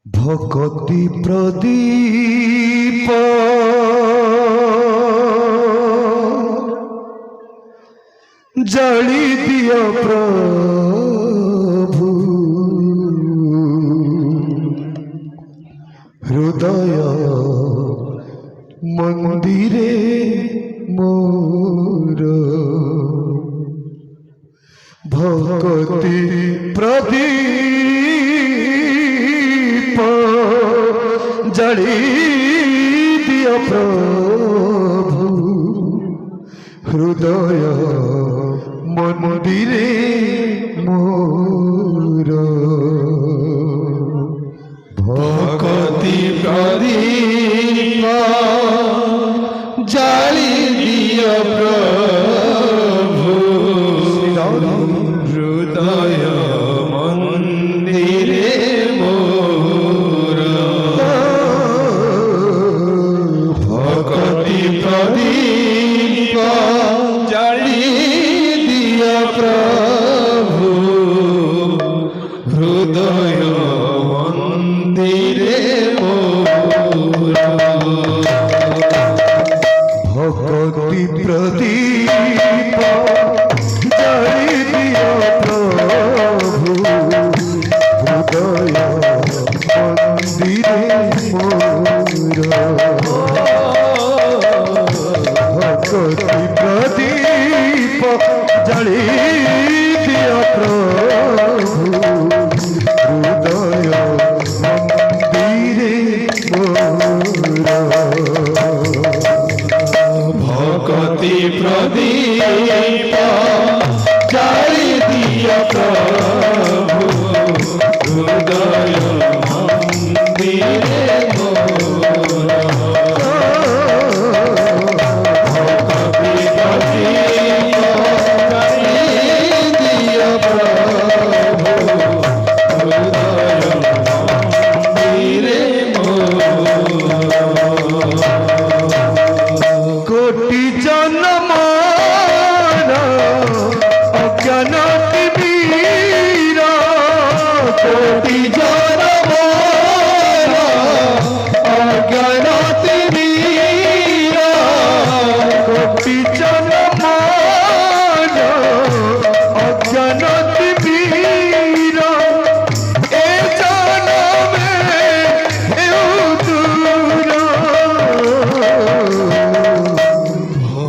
ভকতি প্রদীপ জালি দিও প্রভু হৃদয় মন্দিরে মোর ভকতি প্রদীপ জালি দিও প্রভু হৃদয় মন্দিরে মোর ভকতি প্রদীপ জালি দিও প্রভু হৃদয় মন্দিরে মোর ভকতি প্রদীপ জালি দিও প্রভু হৃদয় মন্দিরে মোর ভকতি প্রদীপ জালি দিও প্রভু হৃদয় মন্দিরে মোর ভকতি প্রদীপ জালি দিও প্রভু হৃদয় মন্দিরে মোর ভকতি প্রদীপ জালি দিও প্রভু হৃদয় মন্দিরে মোর ভকতি প্রদীপ জালি দিও প্রভু হৃদয় মন্দিরে মোর কোটি জন্ম অজ্ঞান তিমির কোটি জন্ম অজ্ঞান তিমির কোটি জন্ম অজ্ঞান তিমির এ জন্মে এও দূর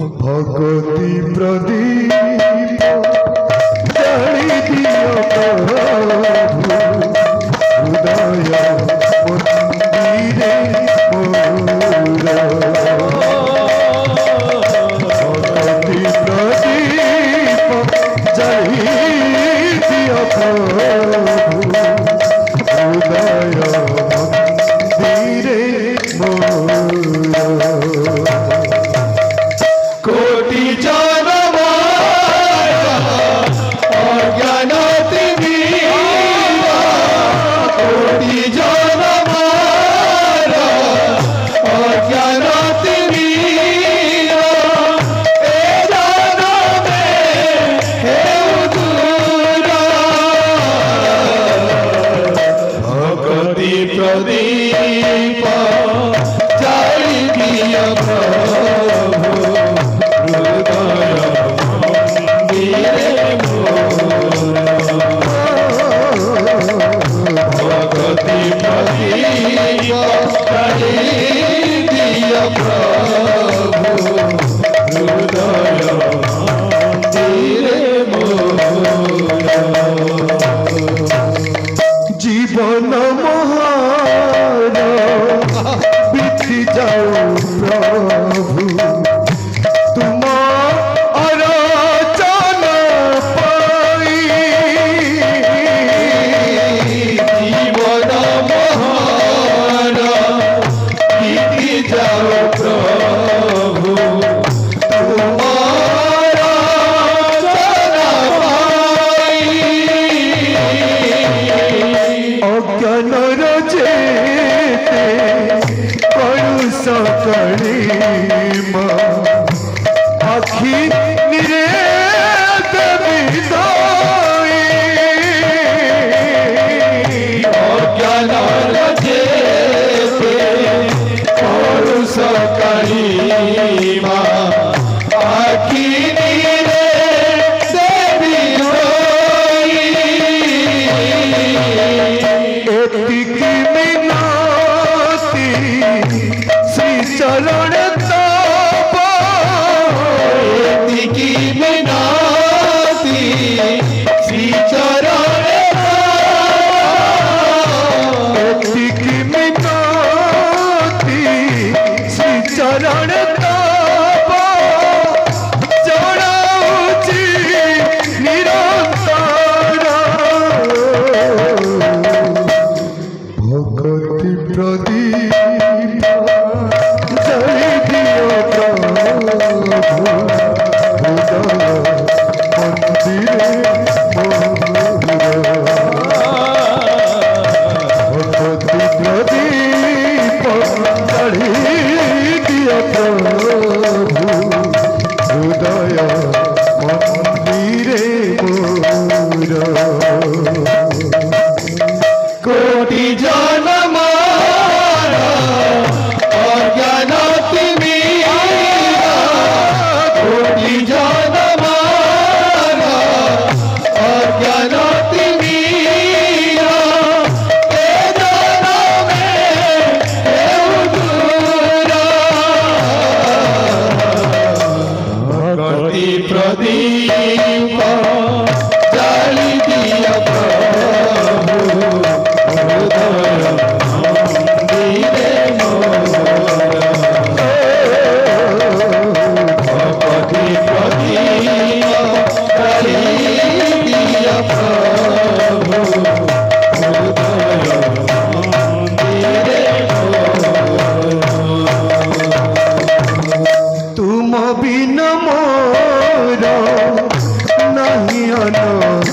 ভকতি প্রদীপ জালি দিও প্রভু হৃদয় মন্দিরে মোর ভকতি প্রদীপ জালি দিও প্রভু হৃদয় মন্দিরে মোর কোটি জন্ম অজ্ঞান তিমির কোটি জন্ম অজ্ঞান তিমির এ জন্মে হেউ দূর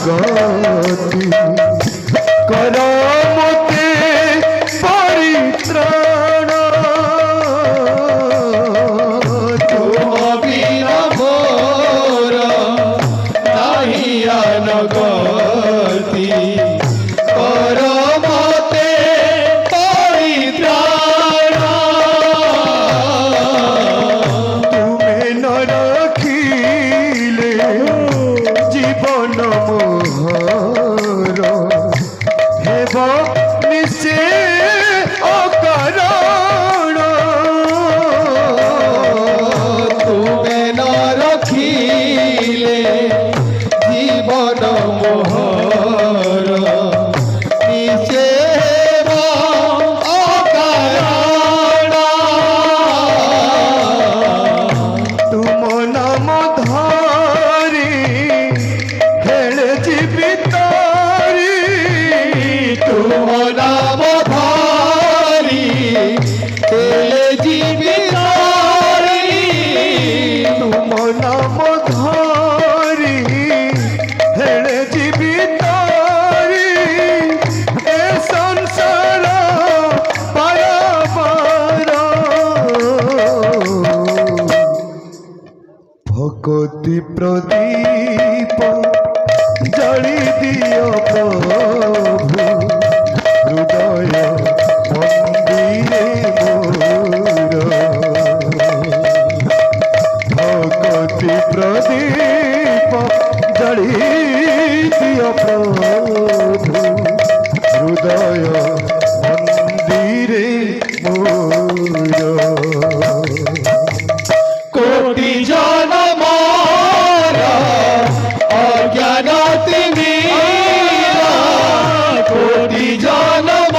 গতি কর মতে পরিত্রাণ তুম বিনা মোর নাহি আন গতি কর মতে পরিত্রাণ তুমে ন রাখিলে জীবন মোহর হেব নিশে অকারণ তুমে ন রাখিলে জীবন মোহর নিশে অকারণ তুম নাম ধরি হেলে জীবিতারি তুম নাম ধরি হেলে জীবিতারি তুম নাম ধরি হেলে জীবিতারি এ সংসার পারাবার ভকতি প্রদীপ জলি দিও প্রভু হৃদয় মন্দিরে মোর ভকতি প্রদীপ জলি দিও প্রভু হৃদয় মন্দিরে মোর কোটি জনম অজ্ঞানতি মীরা কোটি জনম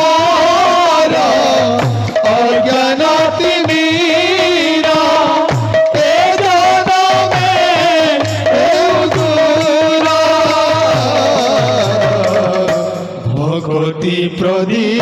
অজ্ঞানতি মীরা এ জনমে ভগতি প্রদীপ